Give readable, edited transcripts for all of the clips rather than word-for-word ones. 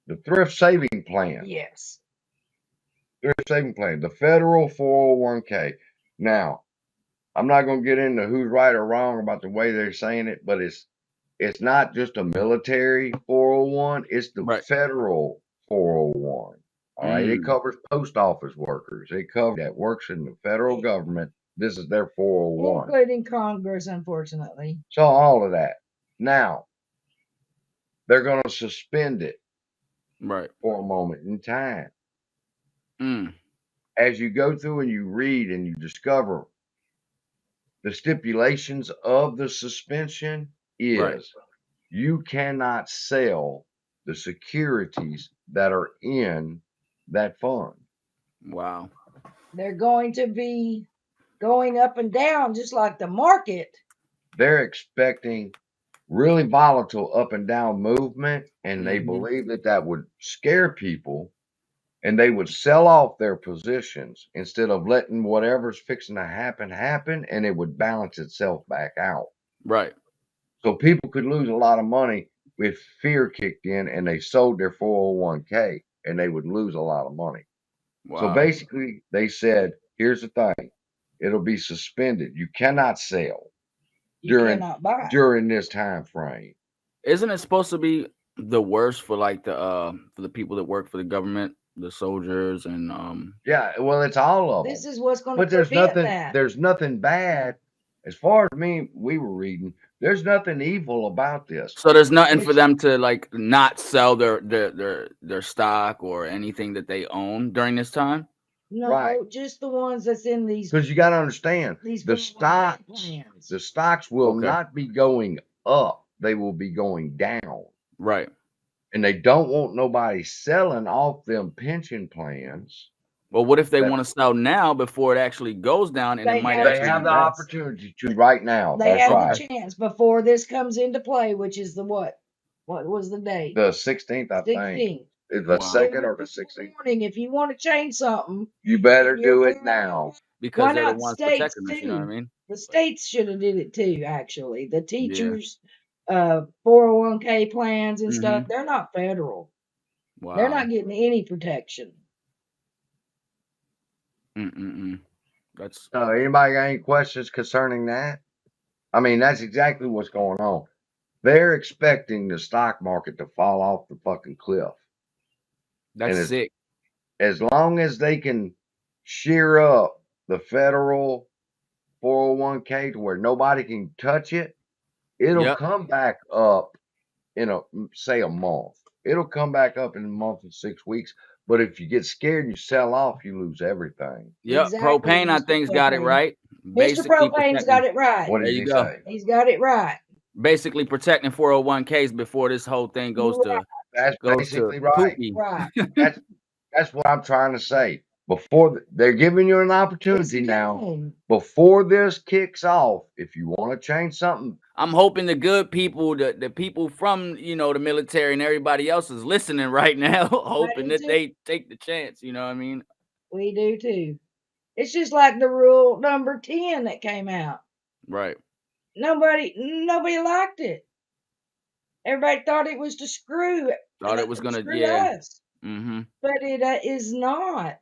The thrift saving plan. Yes. Thrift saving plan. The federal 401k. Now, I'm not going to get into who's right or wrong about the way they're saying it, but it's not just a military 401, it's the Right. federal 401. All right. It Mm. covers post office workers. It covers that works in the federal government. This is their 401. Including Congress, unfortunately. So all of that. Now, they're going to suspend it Right. for a moment in time. Mm. As you go through and you read and you discover the stipulations of the suspension is Right. you cannot sell the securities that are in that fund. Wow. They're going to be going up and down just like the market. They're expecting really volatile up and down movement, and they Mhm. believe that that would scare people, and they would sell off their positions instead of letting whatever's fixing to happen, and it would balance itself back out. Right. So people could lose a lot of money if fear kicked in and they sold their 401k, and they would lose a lot of money. Wow. So basically, they said, here's the thing, it'll be suspended. You cannot sell You cannot buy. during this time frame. Isn't it supposed to be the worst for like for the people that work for the government, the soldiers, and Yeah, well, it's all of them. This is what's going But to there's prevent nothing. that. There's nothing bad. As far as we were reading, there's nothing evil about this. so there's nothing for them to like not sell their stock or anything that they own during this time? No, Right. just the ones that's in these. Because you got to understand, These the 401k stocks, plans. the stocks will Okay. not be going up. They will be going down. Right. And they don't want nobody selling off them pension plans. Well, what if they That- want to sell now before it actually goes down, and They it might have- They actually have be the best? opportunity to right now. They That's have right. the chance before this comes into play, which is the what? What was the date? The 16th, I think. 16th. Is the Wow. 2nd or the 16th? Warning, if you want to change something, You better you're do it fine. now. Because Why they're the not ones states protecting us. You know what I too? mean? The states should have did it too. Actually, the teachers, 401k plans and stuff, they're not federal. Wow. They're not getting any protection. That's Anybody got any questions concerning that? I mean, that's exactly what's going on. They're expecting the stock market to fall off the fucking cliff. that's And sick. As long as they can shear up the federal 401k to where nobody can touch it, it'll Yep. come back up in a month. It'll come back up in a month and 6 weeks. But if you get scared and you sell off, you lose everything. Yep. Exactly, Propane, I Mr. think's got it Propane. right. Mr. Basically Propane's protecting. got it right. What There did you he go. say? He's got it right. Basically protecting 401ks before this whole thing goes to That's basically right. poopy. Right. That's what I'm trying to say. Before they're giving you an opportunity It's now. game. Before this kicks off, if you want to change something, I'm hoping the good people, the people from the military and everybody else is listening right now, hoping that they take the chance. You know what I mean? We do too. It's just like the rule number 10 that came out. Right. Nobody liked it. Everybody thought it was to screw. Thought it was gonna, screw yeah. us. Mm-hmm. But it is not,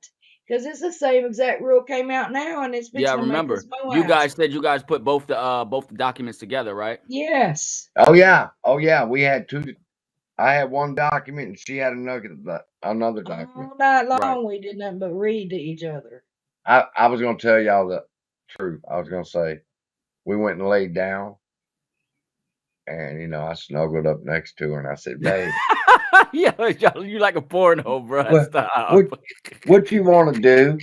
because it's the same exact rule came out now, and it's Yeah, remember you guys said you guys put both the documents together, right? Yes. oh yeah, we had two. I had one document and she had another document. All night long we did nothing but read to each other. I was going to tell y'all the truth. I was going to say we went and laid down, and I snuggled up next to her and I said, "Babe, yeah, you like a porno, bro. What you want to do?"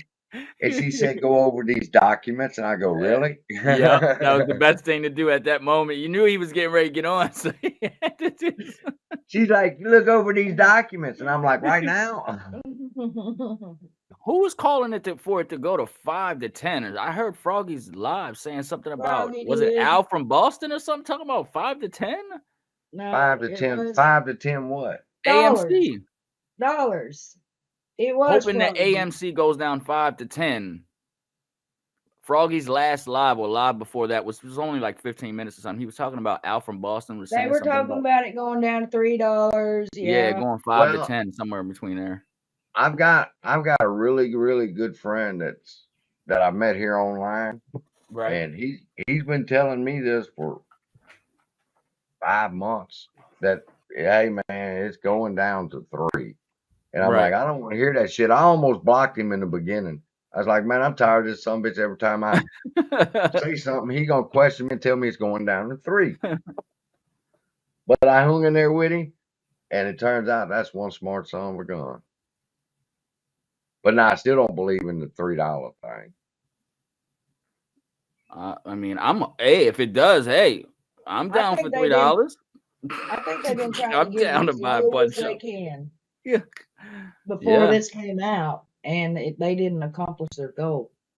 And she said, "Go over these documents." And I go, "Really?" Yeah, that was the best thing to do at that moment. You knew he was getting ready to get on. So she's like, "Look over these documents," and I'm like, "Right now." Who was calling for it to go to 5 to 10? I heard Froggy's live saying something about was it Al from Boston or something talking about 5 to 10? No, 5 to 10. 5 to 10 what? AMC. Dollars. It was hoping that AMC goes down 5 to 10 Froggy's last live or live before that was only like 15 minutes or something. He was talking about Al from Boston was They saying were something talking about it going down to $3. yeah, Yeah. going 5 to Well, 10 somewhere in between there. I've got a really good friend that I met here online, Right. and he's been telling me this for 5 months that hey man, it's going down to 3. And I'm Right. like, I don't want to hear that shit. I almost blocked him in the beginning. I was like, man, I'm tired of this sumbitch. Every time I say something, he gonna question me and tell me it's going down to 3. But I hung in there with him, and it turns out that's one smart son of a gun. But no, I still don't believe in the $3 thing. I mean, if it does, hey, I'm down for $3. I think they've been trying I'm to get down it to as buy a low as bunch they of. can Yeah. before this came out, and they didn't accomplish their goal.